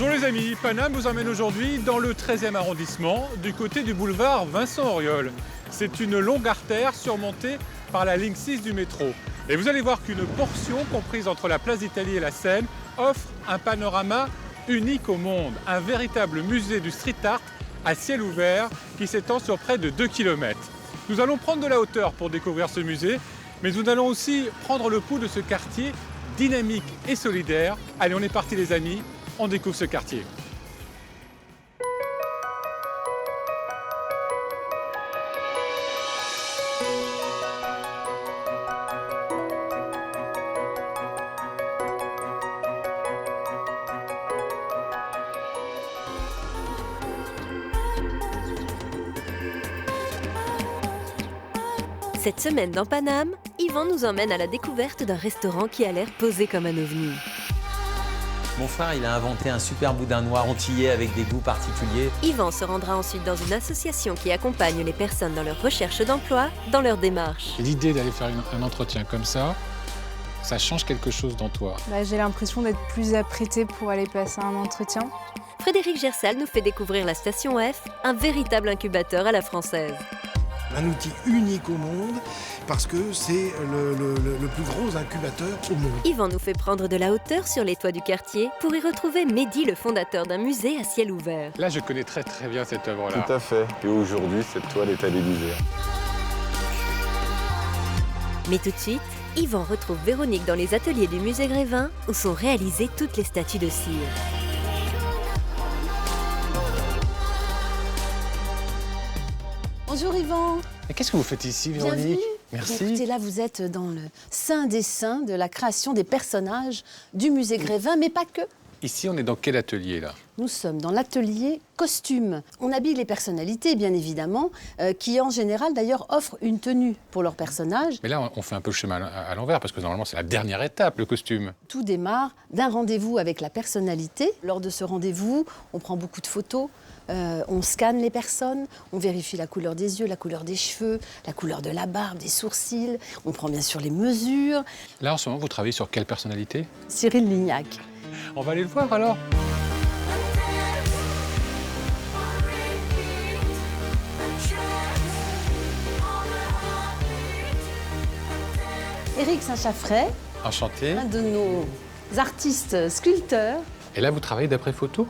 Bonjour les amis, Paname vous emmène aujourd'hui dans le 13e arrondissement, du côté du boulevard Vincent-Auriol. C'est une longue artère surmontée par la ligne 6 du métro. Et vous allez voir qu'une portion comprise entre la place d'Italie et la Seine offre un panorama unique au monde. Un véritable musée du street art à ciel ouvert qui s'étend sur près de 2 km. Nous allons prendre de la hauteur pour découvrir ce musée, mais nous allons aussi prendre le pouls de ce quartier dynamique et solidaire. Allez, on est parti les amis, on découvre ce quartier. Cette semaine dans Paname, Yvan nous emmène à la découverte d'un restaurant qui a l'air posé comme un ovni. Mon frère, il a inventé un super boudin noir antillais avec des goûts particuliers. Yvan se rendra ensuite dans une association qui accompagne les personnes dans leur recherche d'emploi, dans leur démarche. L'idée d'aller faire un entretien comme ça change quelque chose dans toi. J'ai l'impression d'être plus apprêtée pour aller passer un entretien. Frédéric Gersal nous fait découvrir la Station F, un véritable incubateur à la française. Un outil unique au monde parce que c'est le plus gros incubateur au monde. Yvan nous fait prendre de la hauteur sur les toits du quartier pour y retrouver Mehdi, le fondateur d'un musée à ciel ouvert. Là, je connais très bien cette œuvre-là. Tout à fait. Et aujourd'hui, cette toile est à l'Élysée. Mais tout de suite, Yvan retrouve Véronique dans les ateliers du musée Grévin où sont réalisées toutes les statues de cire. Bonjour Yvan. Et qu'est-ce que vous faites ici, Véronique? Bienvenue. Merci. Écoutez, là, vous êtes dans le sein des saints de la création des personnages du musée Grévin, mais pas que. Ici, on est dans quel atelier, là? Nous sommes dans l'atelier costume. On habille les personnalités, bien évidemment, qui en général, d'ailleurs, offrent une tenue pour leurs personnages. Mais là, on fait un peu le chemin à l'envers, parce que normalement, c'est la dernière étape, le costume. Tout démarre d'un rendez-vous avec la personnalité. Lors de ce rendez-vous, on prend beaucoup de photos. On scanne les personnes, on vérifie la couleur des yeux, la couleur des cheveux, la couleur de la barbe, des sourcils. On prend bien sûr les mesures. Là, en ce moment, vous travaillez sur quelle personnalité? Cyril Lignac. On va aller le voir, alors. Éric Saint-Chaffray, Enchanté. un de nos artistes sculpteurs. Et là, vous travaillez d'après photo?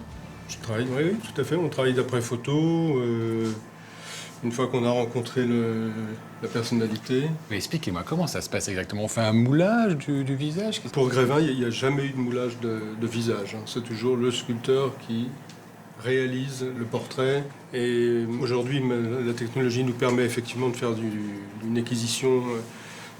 Je travaille, oui, tout à fait. On travaille d'après photo. Une fois qu'on a rencontré la personnalité. Mais expliquez-moi, comment ça se passe exactement? On fait un moulage du visage? Pour Grévin, il n'y a jamais eu de moulage de visage. C'est toujours le sculpteur qui réalise le portrait. Et aujourd'hui, la technologie nous permet effectivement de faire une acquisition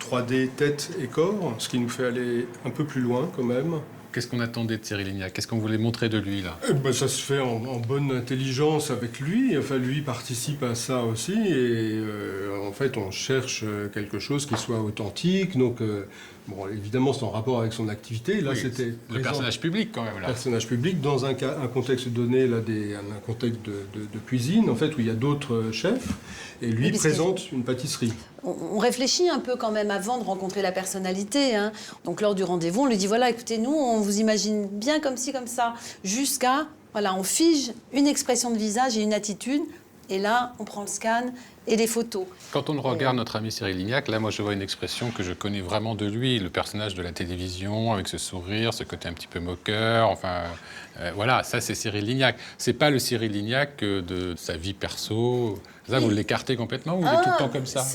3D tête et corps, ce qui nous fait aller un peu plus loin quand même. Qu'est-ce qu'on attendait de Cyril Lignac? Qu'est-ce qu'on voulait montrer de lui, là? Ça se fait en bonne intelligence avec lui. Enfin, lui participe à ça aussi. Et en fait, on cherche quelque chose qui soit authentique. Donc, évidemment, c'est en rapport avec son activité. Là, Oui, c'était le personnage public, quand même, là. Personnage public, dans un contexte donné, là, un contexte de cuisine, en fait, où il y a d'autres chefs. Et lui présente une pâtisserie. On réfléchit un peu quand même avant de rencontrer la personnalité. Donc lors du rendez-vous, on lui dit voilà, écoutez, nous, on vous imagine bien comme ci, comme ça, jusqu'à, voilà, on fige une expression de visage et une attitude. Et là, on prend le scan et les photos. Quand on regarde notre ami Cyril Lignac, là, moi, je vois une expression que je connais vraiment de lui, le personnage de la télévision, avec ce sourire, ce côté un petit peu moqueur, enfin, voilà, ça, c'est Cyril Lignac. C'est pas le Cyril Lignac de sa vie perso. Ça, vous l'écartez complètement ou il est tout le temps comme ça?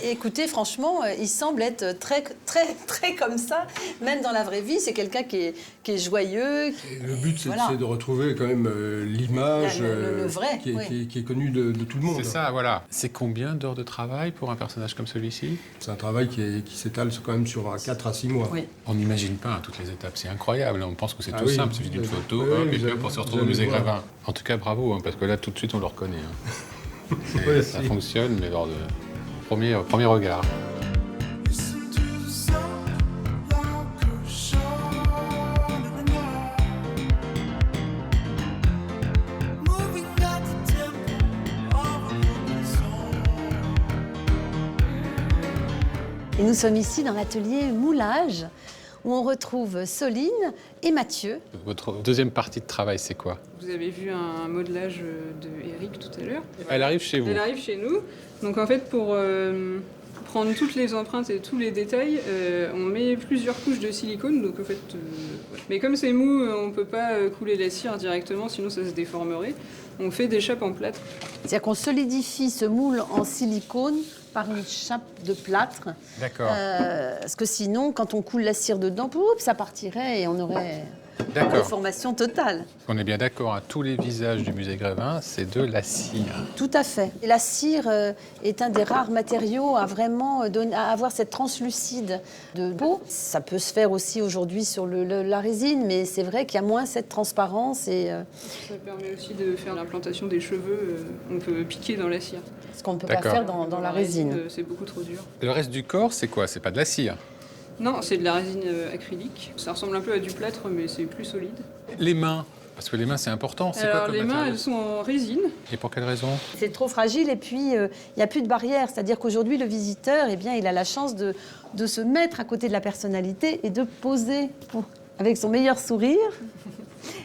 Écoutez, franchement, il semble être très, très, très comme ça. Même dans la vraie vie, c'est quelqu'un qui est joyeux. Et le but, c'est de retrouver quand même l'image le vrai, qui est connue de tout le monde. C'est ça, voilà. C'est combien d'heures de travail pour un personnage comme celui-ci? C'est un travail qui s'étale quand même sur 4 à 6 mois. Oui. On n'imagine pas toutes les étapes, c'est incroyable. On pense que c'est tout oui, simple, il suffit d'une photo, et puis on se retrouve au musée Grévin. En tout cas, bravo, parce que là, tout de suite, on le reconnaît. Ça fonctionne, mais lors de premier regard. Et nous sommes ici dans l'atelier moulage. où on retrouve Soline et Mathieu. Votre deuxième partie de travail, c'est quoi? Vous avez vu un modelage de Eric tout à l'heure. Elle arrive chez vous. Elle arrive chez nous. Donc en fait, pour prendre toutes les empreintes et tous les détails, on met plusieurs couches de silicone. Donc en fait, ouais. Mais comme c'est mou, on ne peut pas couler la cire directement, sinon ça se déformerait. On fait des chapes en plâtre. C'est-à-dire qu'on solidifie ce moule en silicone par une chape de plâtre. D'accord. Parce que sinon, quand on coule la cire dedans, pouf, ça partirait et on aurait une D'accord. déformation totale. On est bien d'accord, hein, tous les visages du musée Grévin, c'est de la cire. Tout à fait. Et la cire est un des rares matériaux à vraiment à avoir cette translucide de peau. Ça peut se faire aussi aujourd'hui sur la résine, mais c'est vrai qu'il y a moins cette transparence. Et, Ça permet aussi de faire l'implantation des cheveux. On peut piquer dans la cire. ce qu'on ne peut pas D'accord. faire dans la résine. C'est beaucoup trop dur. Le reste du corps, c'est quoi? C'est pas de la cire. Non, c'est de la résine acrylique. Ça ressemble un peu à du plâtre, mais c'est plus solide. Les mains, parce que les mains, c'est important. C'est quoi Alors comme les mains, matériau? elles sont en résine. Et pour quelle raison? C'est trop fragile et puis il n'y a plus de barrière. C'est-à-dire qu'aujourd'hui, le visiteur, eh bien, il a la chance de se mettre à côté de la personnalité et de poser avec son meilleur sourire.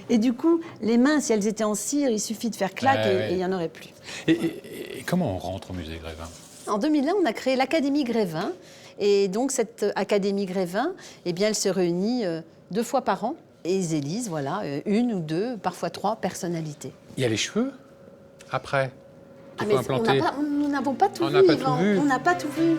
Et du coup, les mains, si elles étaient en cire, il suffit de faire clac Ouais. et il n'y en aurait plus. Et comment on rentre au musée Grévin? En 2001, on a créé l'Académie Grévin. Et donc, cette Académie Grévin, eh bien, elle se réunit 2 fois par an. Et ils élisent, voilà, 1 ou 2, parfois 3 personnalités. Il y a les cheveux après. Il faut mais implanter. nous n'avons pas tout On vu, n'a pas Yvan. tout vu. On n'a pas tout vu.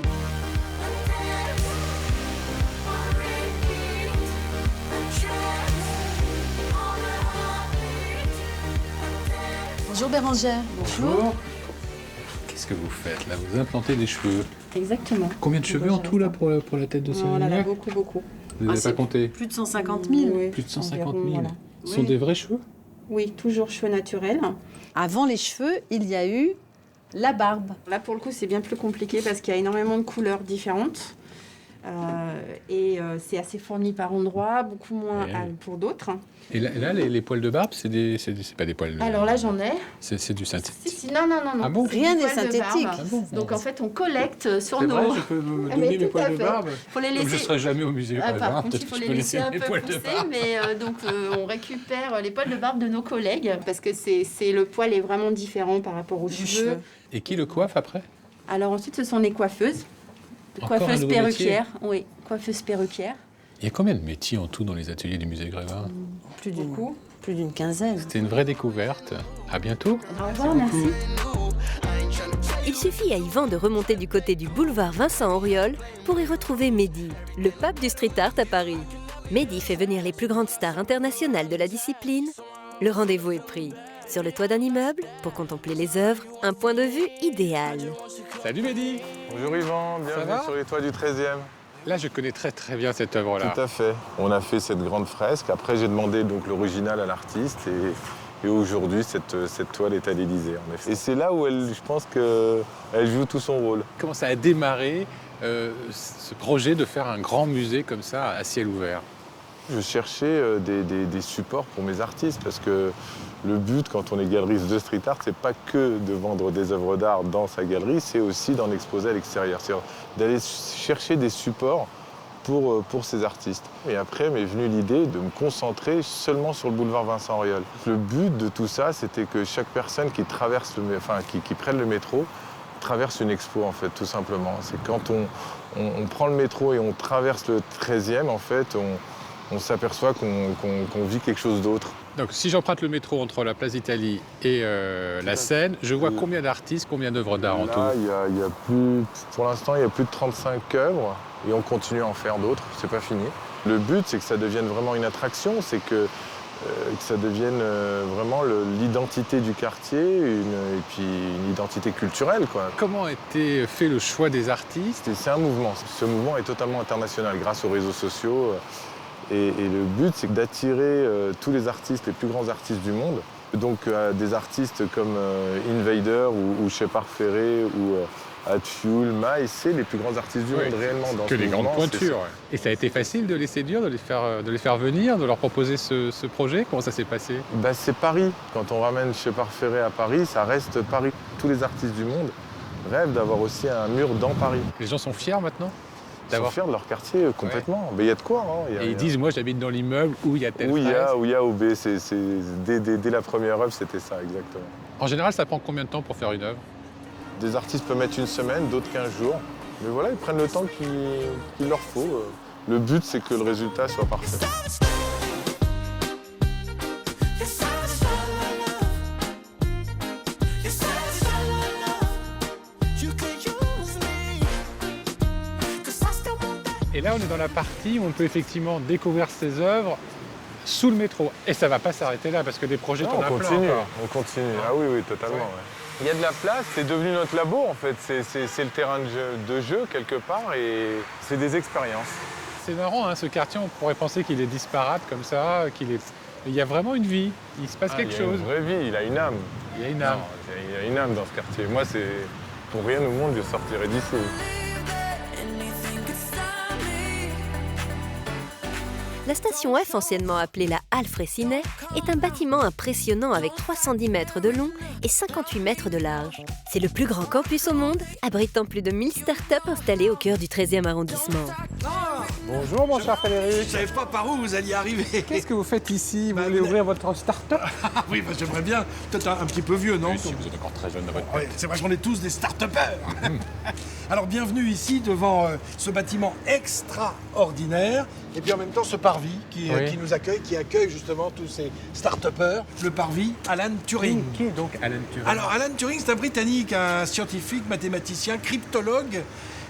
Bonjour Bérangère. Qu'est-ce que vous faites là? Vous implantez des cheveux. Exactement. Combien de cheveux en tout là pour la tête de On en a Céline? beaucoup, beaucoup. Vous n'avez c'est pas compté? Plus de 150 000. Oui, Plus de 150 environ, 000. voilà. Ce sont Oui. des vrais cheveux? Oui, toujours cheveux naturels. Avant les cheveux, il y a eu la barbe. Là, pour le coup, c'est bien plus compliqué parce qu'il y a énormément de couleurs différentes. C'est assez fourni par endroits, beaucoup moins Oui. pour d'autres. Et là, les poils de barbe, c'est pas des poils. Alors là, j'en ai. C'est du synthétique. Si, non. Ah bon? C'est Rien du n'est poil de synthétique. barbe. Ah bon? Donc en fait, on collecte sur C'est nos. vrai, je peux me Ah, donner mais mes tout poils à de fait. barbe? Faut les Comme je ne laisser. serai jamais au musée Par Grévin, contre, peut-être il faut que je les peux laisser un mes peu poils de pousser, barbe. mais on récupère les poils de barbe de nos collègues parce que le poil est vraiment différent par rapport aux cheveux. Et qui le coiffe après? Alors ensuite, ce sont les coiffeuses. Encore un Coiffeuses nouveau métier. perruquières, oui, coiffeuses perruquières. Il y a combien de métiers en tout dans les ateliers du musée Grévin? Plus d'une quinzaine. C'était une vraie découverte. À bientôt. Au revoir, merci. Il suffit à Yvan de remonter du côté du boulevard Vincent Auriol pour y retrouver Mehdi, le pape du street art à Paris. Mehdi fait venir les plus grandes stars internationales de la discipline. Le rendez-vous est pris. Sur le toit d'un immeuble, pour contempler les œuvres, un point de vue idéal. Salut Mehdi. Bonjour Yvan, va bienvenue sur les toits du 13e. Là, je connais très très bien cette œuvre-là. Tout à fait. On a fait cette grande fresque. Après, j'ai demandé donc l'original à l'artiste et aujourd'hui, cette toile est à l'Élysée, en effet. Et c'est là où je pense qu'elle joue tout son rôle. Comment ça a démarré ce projet de faire un grand musée comme ça à ciel ouvert? Je cherchais des supports pour mes artistes parce que le but, quand on est galeriste de street art, c'est pas que de vendre des œuvres d'art dans sa galerie, c'est aussi d'en exposer à l'extérieur. C'est d'aller chercher des supports pour ces artistes. Et après m'est venue l'idée de me concentrer seulement sur le boulevard Vincent Auriol. Le but de tout ça, c'était que chaque personne qui prenne le métro traverse une expo, en fait, tout simplement. C'est quand on prend le métro et on traverse le 13e, en fait, on s'aperçoit qu'on vit quelque chose d'autre. Donc, si j'emprunte le métro entre la place d'Italie et la Seine, je vois combien d'artistes, combien d'œuvres d'art en tout? Là, pour l'instant, il y a plus de 35 œuvres et on continue à en faire d'autres, c'est pas fini. Le but, c'est que ça devienne vraiment une attraction, c'est que ça devienne vraiment l'identité du quartier et puis une identité culturelle, quoi. Comment a été fait le choix des artistes? C'est un mouvement. Ce mouvement est totalement international grâce aux réseaux sociaux. Et le but, c'est d'attirer tous les artistes, les plus grands artistes du monde. Donc des artistes comme Invader ou Shepard Ferré ou Hatfuel, Mai, c'est les plus grands artistes du monde réellement dans que ce des mouvement. grandes pointures. Ouais. Et ça a été facile de les séduire, de les faire venir, de leur proposer ce projet? Comment ça s'est passé? C'est Paris. Quand on ramène Shepard Ferré à Paris, ça reste Paris. Tous les artistes du monde rêvent d'avoir aussi un mur dans Paris. Les gens sont fiers maintenant? Ils sont fiers de leur quartier complètement. Mais il y a de quoi. Hein. Et ils disent, moi j'habite dans l'immeuble où il y a telle fraise. Où il y a OB. Dès la première œuvre, c'était ça, exactement. En général, ça prend combien de temps pour faire une œuvre? Des artistes peuvent mettre une semaine, d'autres 15 jours. Mais voilà, ils prennent le temps qu'il leur faut. Le but, c'est que le résultat soit parfait. Et là, on est dans la partie où on peut effectivement découvrir ces œuvres sous le métro. Et ça ne va pas s'arrêter là, parce que des projets, on continue. On continue. Ah oui, totalement. Ouais. Il y a de la place, c'est devenu notre labo en fait. C'est le terrain de jeu quelque part et c'est des expériences. C'est marrant, hein, ce quartier, on pourrait penser qu'il est disparate comme ça, il y a vraiment une vie, il se passe quelque chose. Il y a une vraie vie, il a une âme. Il y a une âme. Il y a une âme dans ce quartier. Moi, pour rien au monde, je sortirais d'ici. La station F, anciennement appelée la Halle Fraissinet, est un bâtiment impressionnant avec 310 mètres de long et 58 mètres de large. C'est le plus grand campus au monde, abritant plus de 1000 startups installées au cœur du 13e arrondissement. Bonjour mon cher Frédéric. Je ne savais pas par où vous alliez arriver. Qu'est-ce que vous faites ici? Vous voulez ouvrir votre start-up? Oui, j'aimerais bien. Peut-être un petit peu vieux, non? Oui, si vous êtes encore très jeune dans votre tête. C'est vrai qu'on est tous des start-upers. Alors bienvenue ici devant ce bâtiment extraordinaire et puis en même temps ce parvis qui nous accueille, qui accueille justement tous ces start-upers, le parvis Alan Turing. Qui est donc Alan Turing? Alors Alan Turing, c'est un Britannique, un scientifique, mathématicien, cryptologue.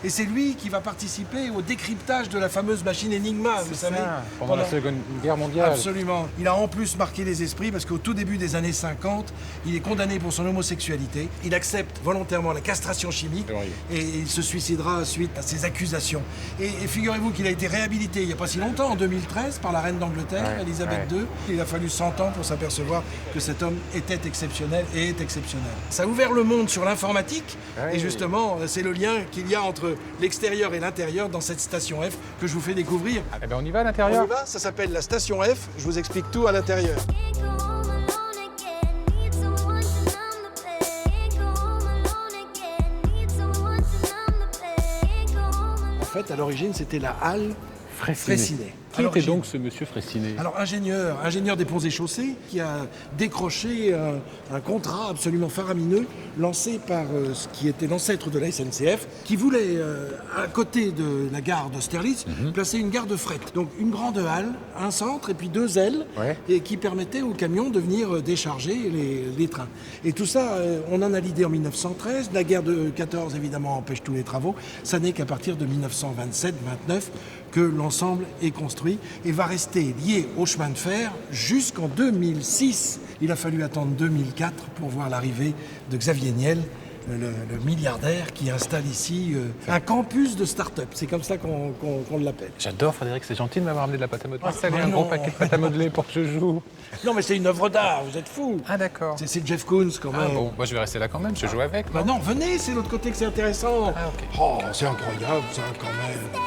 Et c'est lui qui va participer au décryptage de la fameuse machine Enigma, vous savez. Pendant la Seconde Guerre mondiale. Absolument. Il a en plus marqué les esprits parce qu'au tout début des années 50, il est condamné pour son homosexualité. Il accepte volontairement la castration chimique et il se suicidera suite à ces accusations. Et figurez-vous qu'il a été réhabilité il n'y a pas si longtemps, en 2013, par la reine d'Angleterre, Elisabeth II. Il a fallu 100 ans pour s'apercevoir que cet homme était exceptionnel et est exceptionnel. Ça a ouvert le monde sur l'informatique et justement, c'est le lien qu'il y a entre l'extérieur et l'intérieur dans cette station F que je vous fais découvrir. Eh ben on y va à l'intérieur. On y va, ça s'appelle la station F, je vous explique tout à l'intérieur. En fait, à l'origine, c'était la Halle Fraissinet. Qui était donc ce monsieur Fraissinet? Alors ingénieur des ponts et chaussées, qui a décroché un contrat absolument faramineux lancé par ce qui était l'ancêtre de la SNCF, qui voulait, à côté de la gare d'Austerlitz, placer une gare de fret. Donc une grande halle, un centre et puis 2 ailes, et qui permettaient aux camions de venir décharger les trains. Et tout ça, on en a l'idée en 1913. La guerre de 14, évidemment, empêche tous les travaux. Ça n'est qu'à partir de 1927-29 que l'ensemble est construit et va rester lié au chemin de fer jusqu'en 2006. Il a fallu attendre 2004 pour voir l'arrivée de Xavier Niel, le milliardaire qui installe ici un campus de start-up. C'est comme ça qu'on l'appelle. J'adore Frédéric, c'est gentil de m'avoir amené de la pâte à modeler. Ça un gros paquet de pâte à modeler pour que je joue. Non mais c'est une œuvre d'art, vous êtes fous. Ah d'accord. C'est Jeff Koons quand même. Ah bon, moi je vais rester là quand même, je joue avec. Bah non, venez, c'est l'autre côté que c'est intéressant. Ah ok. Oh, c'est incroyable ça quand même.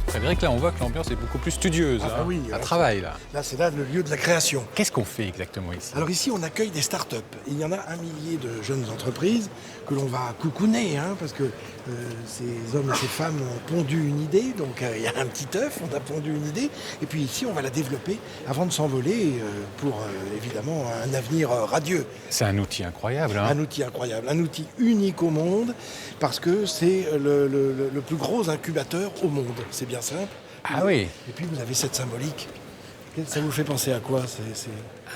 Frédéric, là on voit que l'ambiance est beaucoup plus studieuse. Ah, oui, ça travaille là. Là c'est là le lieu de la création. Qu'est-ce qu'on fait exactement ici? Alors ici on accueille des start-up. Il y en a 1 millier de jeunes entreprises que l'on va coucouner, parce que ces hommes et ces femmes ont pondu une idée, donc il y a un petit œuf, on a pondu une idée, et puis ici on va la développer avant de s'envoler pour évidemment un avenir radieux. C'est un outil incroyable. Un outil incroyable, un outil unique au monde, parce que c'est le plus gros incubateur au monde, c'est bien simple. Ah oui. Et puis vous avez cette symbolique. Ça vous fait penser à quoi?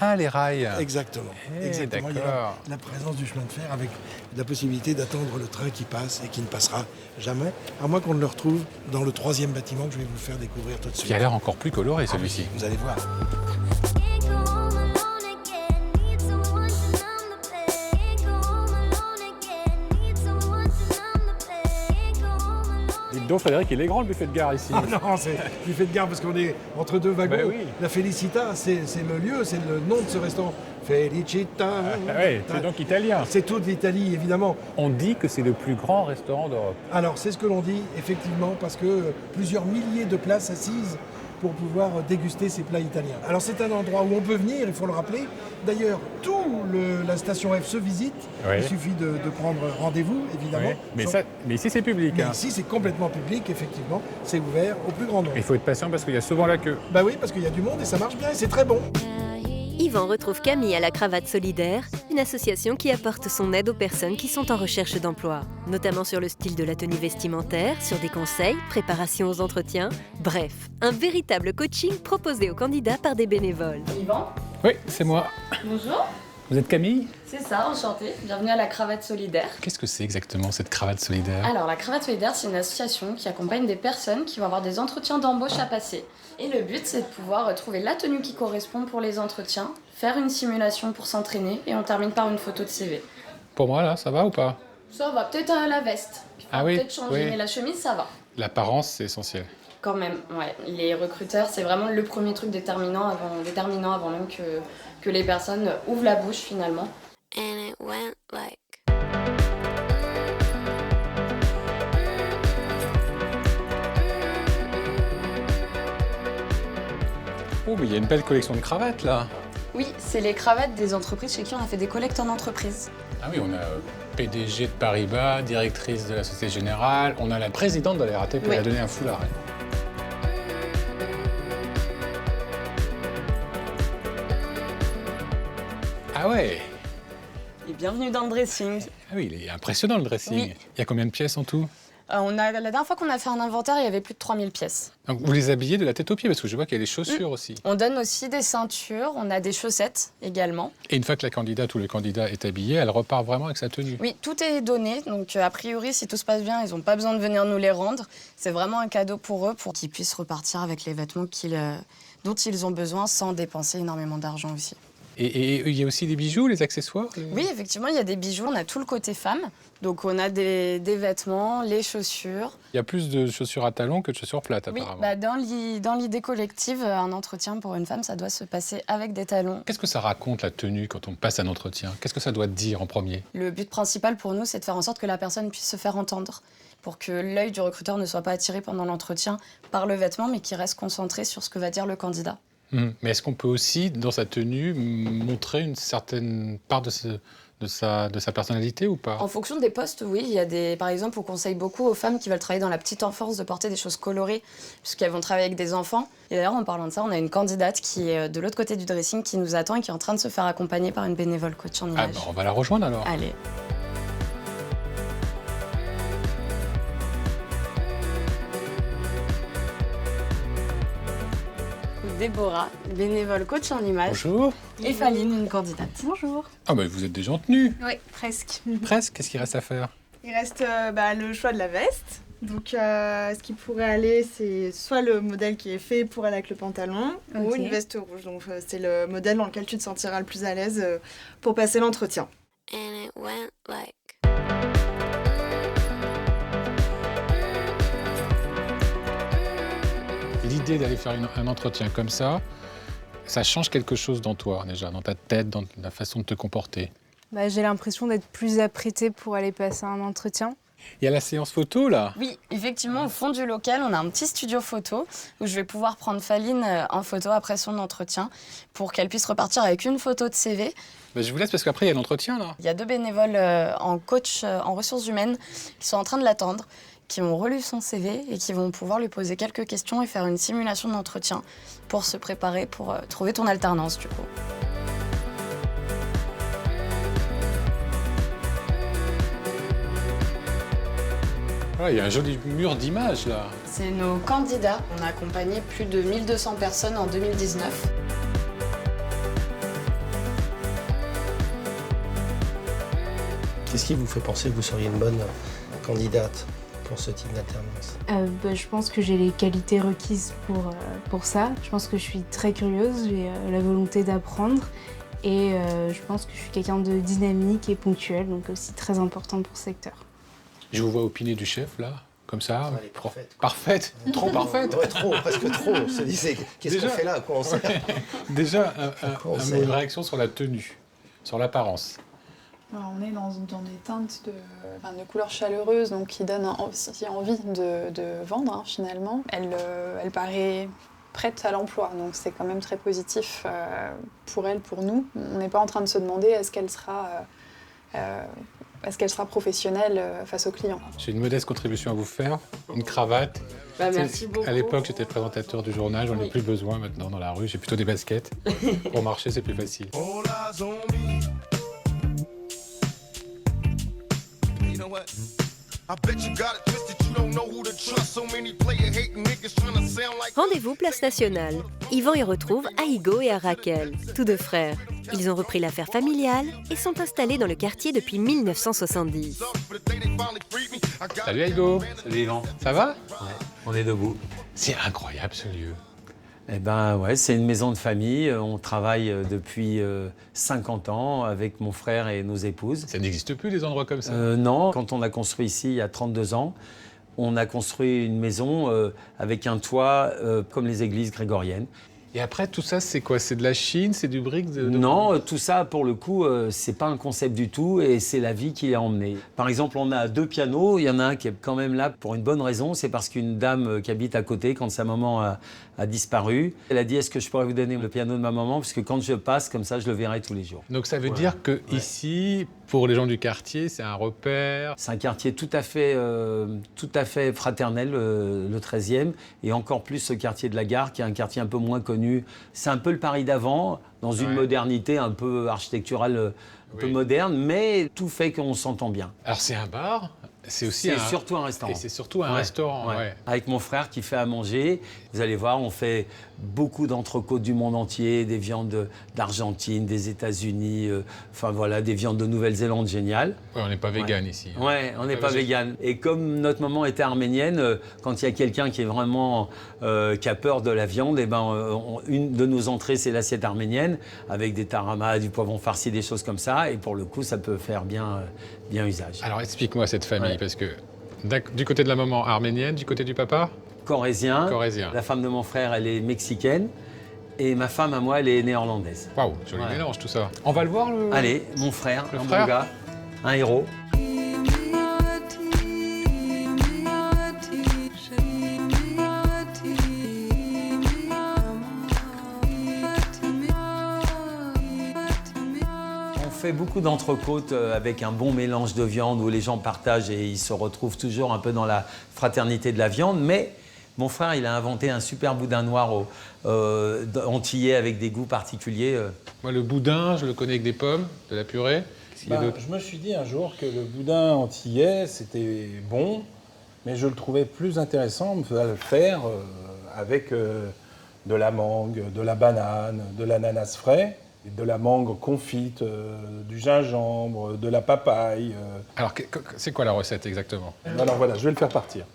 Ah, les rails. Exactement. Exactement. Il y a la présence du chemin de fer avec la possibilité d'attendre le train qui passe et qui ne passera jamais, à moins qu'on ne le retrouve dans le 3e bâtiment que je vais vous faire découvrir tout de suite. Qui a l'air encore plus coloré celui-ci. Vous allez voir. Donc Frédéric, il est grand le buffet de gare ici. Ah non, c'est le buffet de gare parce qu'on est entre 2 wagons. Ben oui. La Felicita, c'est le lieu, c'est le nom de ce restaurant. Felicita. Oui, c'est donc italien. C'est toute l'Italie, évidemment. On dit que c'est le plus grand restaurant d'Europe. Alors, c'est ce que l'on dit, effectivement, parce que plusieurs milliers de places assises pour pouvoir déguster ces plats italiens. Alors c'est un endroit où on peut venir, il faut le rappeler. D'ailleurs, la station F se visite. Oui. Il suffit de prendre rendez-vous, évidemment. Oui. Mais ici, c'est public. Mais hein. ici, c'est complètement public, effectivement. C'est ouvert au plus grand nombre. Il faut être patient parce qu'il y a souvent la queue. Bah oui, parce qu'il y a du monde et ça marche bien et c'est très bon. Yvan retrouve Camille à la Cravate Solidaire, une association qui apporte son aide aux personnes qui sont en recherche d'emploi, notamment sur le style de la tenue vestimentaire, sur des conseils, préparation aux entretiens, bref, un véritable coaching proposé aux candidats par des bénévoles. Yvan, Oui, c'est moi. bonjour. Vous êtes Camille? C'est ça, enchantée. Bienvenue à la Cravate Solidaire. Qu'est-ce que c'est exactement cette cravate solidaire? Alors, la Cravate Solidaire, c'est une association qui accompagne des personnes qui vont avoir des entretiens d'embauche à passer. Et le but, c'est de pouvoir trouver la tenue qui correspond pour les entretiens, faire une simulation pour s'entraîner et on termine par une photo de CV. Pour moi, là, ça va ou pas? Ça va, peut-être la veste. Ah oui, Peut-être changer, oui. mais la chemise, ça va. L'apparence, c'est essentiel. Quand même, ouais. Les recruteurs, c'est vraiment le premier truc déterminant avant même que les personnes ouvrent la bouche finalement. And it went like... Oh, mais il y a une belle collection de cravates, là. Oui, c'est les cravates des entreprises chez qui on a fait des collectes en entreprise. Ah oui, on a PDG de Paribas, directrice de la Société Générale, on a la présidente de la RATP, Oui. elle a donné un foulard. Ah ouais. Et bienvenue dans le dressing. Ah oui, il est impressionnant le dressing. Oui. Il y a combien de pièces en tout? La dernière fois qu'on a fait un inventaire, il y avait plus de 3000 pièces. Donc vous les habillez de la tête aux pieds, parce que je vois qu'il y a des chaussures aussi. On donne aussi des ceintures, on a des chaussettes également. Et une fois que la candidate ou le candidat est habillé, elle repart vraiment avec sa tenue. Oui, tout est donné, donc a priori, si tout se passe bien, ils n'ont pas besoin de venir nous les rendre. C'est vraiment un cadeau pour eux, pour qu'ils puissent repartir avec les vêtements dont ils ont besoin sans dépenser énormément d'argent aussi. Et il y a aussi des bijoux, les accessoires? Oui, effectivement, il y a des bijoux. On a tout le côté femme. Donc, on a des vêtements, les chaussures. Il y a plus de chaussures à talons que de chaussures plates, Oui, apparemment. dans l'idée collective, un entretien pour une femme, ça doit se passer avec des talons. Qu'est-ce que ça raconte, la tenue, quand on passe un entretien? Qu'est-ce que ça doit dire en premier? Le but principal pour nous, c'est de faire en sorte que la personne puisse se faire entendre, pour que l'œil du recruteur ne soit pas attiré pendant l'entretien par le vêtement, mais qu'il reste concentré sur ce que va dire le candidat. Mais est-ce qu'on peut aussi, dans sa tenue, montrer une certaine part de sa personnalité ou pas? En fonction des postes, oui. Il y a par exemple, on conseille beaucoup aux femmes qui veulent travailler dans la petite enfance de porter des choses colorées, puisqu'elles vont travailler avec des enfants. Et d'ailleurs, en parlant de ça, on a une candidate qui est de l'autre côté du dressing, qui nous attend et qui est en train de se faire accompagner par une bénévole coach en image. Ah bah, on va la rejoindre alors. Allez. Déborah, bénévole coach en image. Bonjour. Et Faline, une candidate. Bonjour. Ah bah vous êtes déjà en tenue. Oui, presque. Presque, qu'est-ce qu'il reste à faire? Il reste le choix de la veste. Donc, ce qui pourrait aller, c'est soit le modèle qui est fait pour aller avec le pantalon, ou une veste rouge. Donc, c'est le modèle dans lequel tu te sentiras le plus à l'aise pour passer l'entretien. And it went like... L'idée d'aller faire un entretien comme ça change quelque chose dans toi déjà, dans ta tête, dans la façon de te comporter. J'ai l'impression d'être plus apprêtée pour aller passer un entretien. Il y a la séance photo là. Oui, effectivement, au fond du local, on a un petit studio photo où je vais pouvoir prendre Faline en photo après son entretien pour qu'elle puisse repartir avec une photo de CV. Je vous laisse parce qu'après il y a l'entretien là. Il y a 2 bénévoles en coach en ressources humaines qui sont en train de l'attendre, qui ont relu son CV et qui vont pouvoir lui poser quelques questions et faire une simulation d'entretien pour se préparer pour trouver ton alternance du coup. Il y a un joli mur d'images là. C'est nos candidats. On a accompagné plus de 1200 personnes en 2019. Qu'est-ce qui vous fait penser que vous seriez une bonne candidate pour ce type d'alternance? Je pense que j'ai les qualités requises pour ça. Je pense que je suis très curieuse, j'ai la volonté d'apprendre et je pense que je suis quelqu'un de dynamique et ponctuel, donc aussi très important pour ce secteur. Je vous vois opiner du chef là, comme ça. Elle est parfaite. Parfaite? Trop parfaite? Ouais, trop, presque trop. On se disait, qu'est-ce qu'on fait là? À quoi on sert? Déjà, une réaction sur la tenue, sur l'apparence. On est dans des teintes de couleurs chaleureuses, donc qui donnent aussi envie de vendre finalement. Elle paraît prête à l'emploi. Donc c'est quand même très positif pour elle, pour nous. On n'est pas en train de se demander est-ce qu'elle sera professionnelle face aux clients. J'ai une modeste contribution à vous faire, une cravate. Merci beaucoup. À l'époque, j'étais présentateur du journal, j'en ai plus besoin maintenant dans la rue. J'ai plutôt des baskets. Pour marcher, c'est plus facile. Rendez-vous place Nationale. Yvan y retrouve Aigo et Raquel, tous deux frères. Ils ont repris l'affaire familiale et sont installés dans le quartier depuis 1970. Salut Aigo. Salut Yvan. Ça va? Ouais, on est debout. C'est incroyable ce lieu. Eh ben ouais, c'est une maison de famille. On travaille depuis 50 ans avec mon frère et nos épouses. Ça n'existe plus des endroits comme ça? Non, quand on a construit ici il y a 32 ans, on a construit une maison avec un toit comme les églises grégoriennes. Et après, tout ça, c'est quoi? C'est de la Chine? C'est du brick? Non, tout ça, pour le coup, c'est pas un concept du tout et c'est la vie qui l'a emmené. Par exemple, on a 2 pianos. Il y en a un qui est quand même là pour une bonne raison. C'est parce qu'une dame qui habite à côté, quand sa maman a disparu, elle a dit « Est-ce que je pourrais vous donner le piano de ma maman? Parce que quand je passe, comme ça, je le verrai tous les jours. » Donc ça veut dire que ici, pour les gens du quartier, c'est un repère? C'est un quartier tout à fait fraternel, le 13e, et encore plus ce quartier de la Gare, qui est un quartier un peu moins connu. C'est un peu le Paris d'avant, dans une modernité un peu architecturale, un peu moderne, mais tout fait qu'on s'entend bien. Alors c'est un bar? C'est surtout un restaurant. Et c'est surtout un restaurant, ouais. Avec mon frère qui fait à manger. Vous allez voir, on fait beaucoup d'entrecôtes du monde entier, des viandes d'Argentine, des États-Unis, enfin voilà, des viandes de Nouvelle-Zélande géniales. Ouais, on n'est pas vegan ici. Ouais, on n'est pas vegan. Et comme notre maman était arménienne, quand il y a quelqu'un qui est vraiment qui a peur de la viande, et une de nos entrées c'est l'assiette arménienne avec des taramas, du poivron farci, des choses comme ça. Et pour le coup, ça peut faire bien usage. Alors explique-moi cette famille, parce que du côté de la maman arménienne, du côté du papa? Corézien. La femme de mon frère, elle est mexicaine. Et ma femme, à moi, elle est néerlandaise. Waouh, joli mélange tout ça. On va le voir, le... Allez, mon frère, le un frère. bon gars, un héros. On fait beaucoup d'entrecôtes avec un bon mélange de viande où les gens partagent et ils se retrouvent toujours un peu dans la fraternité de la viande. Mais mon frère, il a inventé un super boudin noir antillais avec des goûts particuliers. Moi, le boudin, je le connais avec des pommes, de la purée. Je me suis dit un jour que le boudin antillais, c'était bon, mais je le trouvais plus intéressant de le faire avec de la mangue, de la banane, de l'ananas frais, de la mangue confite, du gingembre, de la papaye. Alors, c'est quoi la recette exactement? Alors voilà, je vais le faire partir.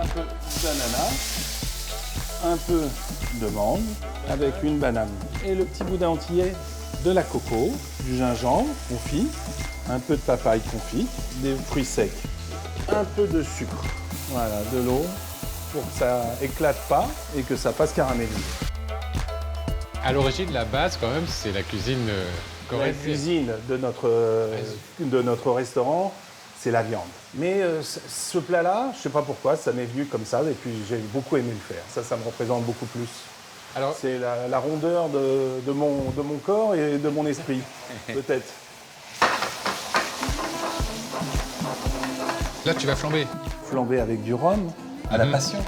Un peu d'ananas, un peu de mangue avec une banane. Et le petit boudin antillais, de la coco, du gingembre confit, un peu de papaye confite, des fruits secs, un peu de sucre, voilà, de l'eau, pour que ça éclate pas et que ça fasse caraméliser. À l'origine, la base, quand même, c'est la cuisine coréenne. La cuisine de notre restaurant, c'est la viande. Mais ce plat-là, je ne sais pas pourquoi, ça m'est venu comme ça, et puis j'ai beaucoup aimé le faire. Ça me représente beaucoup plus. Alors, c'est la rondeur de mon corps et de mon esprit, peut-être. Là, tu vas flamber. Flamber avec du rhum, à la passion.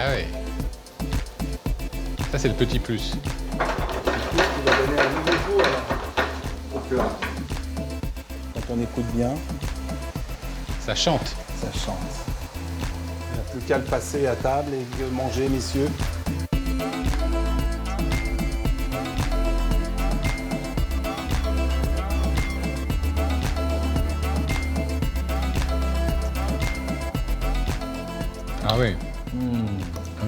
Ah oui. Ça, c'est le petit plus. Qui va donner un nouveau goût au plat. Quand on écoute bien, ça chante. Ça chante. Il n'y a plus qu'à le passer à table et manger, messieurs. Ah oui.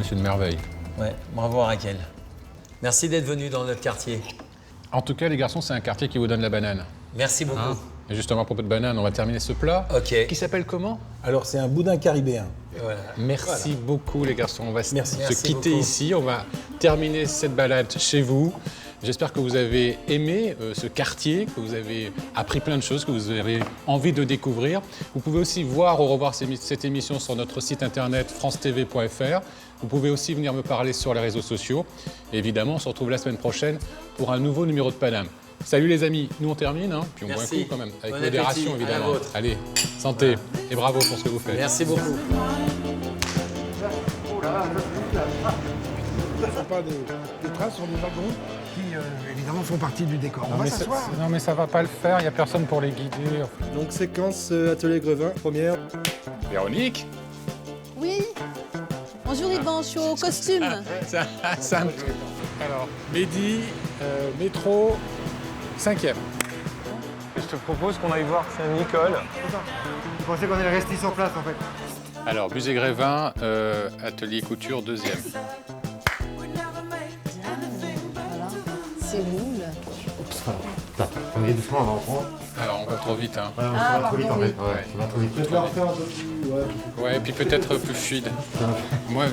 C'est une merveille. Ouais, bravo Raquel. Merci d'être venu dans notre quartier. En tout cas, les garçons, c'est un quartier qui vous donne la banane. Merci beaucoup. Et justement, à propos de banane, on va terminer ce plat. Ok. Qui s'appelle comment? Alors, c'est un boudin caribéen. Voilà. Merci beaucoup, les garçons. On va se Merci quitter beaucoup. ici. On va terminer cette balade chez vous. J'espère que vous avez aimé ce quartier, que vous avez appris plein de choses, que vous avez envie de découvrir. Vous pouvez aussi voir ou revoir cette émission sur notre site internet francetv.fr. Vous pouvez aussi venir me parler sur les réseaux sociaux. Et évidemment, on se retrouve la semaine prochaine pour un nouveau numéro de Paname. Salut les amis, nous on termine, hein, puis on boit un coup quand même, avec modération évidemment. Allez, santé et bravo pour ce que vous faites. Merci beaucoup. Ce ne sont pas des trains, ce sont des wagons qui, évidemment, font partie du décor. On va s'asseoir. Non mais ça va pas le faire, il n'y a personne pour les guider. Donc séquence atelier Grevin, première. Véronique. Oui. Bonjour Yvan, je suis au costume. Alors, Mehdi, métro, 5e. Je te propose qu'on aille voir Saint-Nicole. Je pensais qu'on allait rester sur place en fait. Alors, Musée Grévin, atelier couture, 2e. C'est où là? On est doucement, on va reprendre. Alors, on va trop vite, hein. Ouais, on va trop vite en fait. Ouais, on va trop vite. Peut-être le refaire un peu plus. Ouais, et puis peut-être plus fluide. Moi,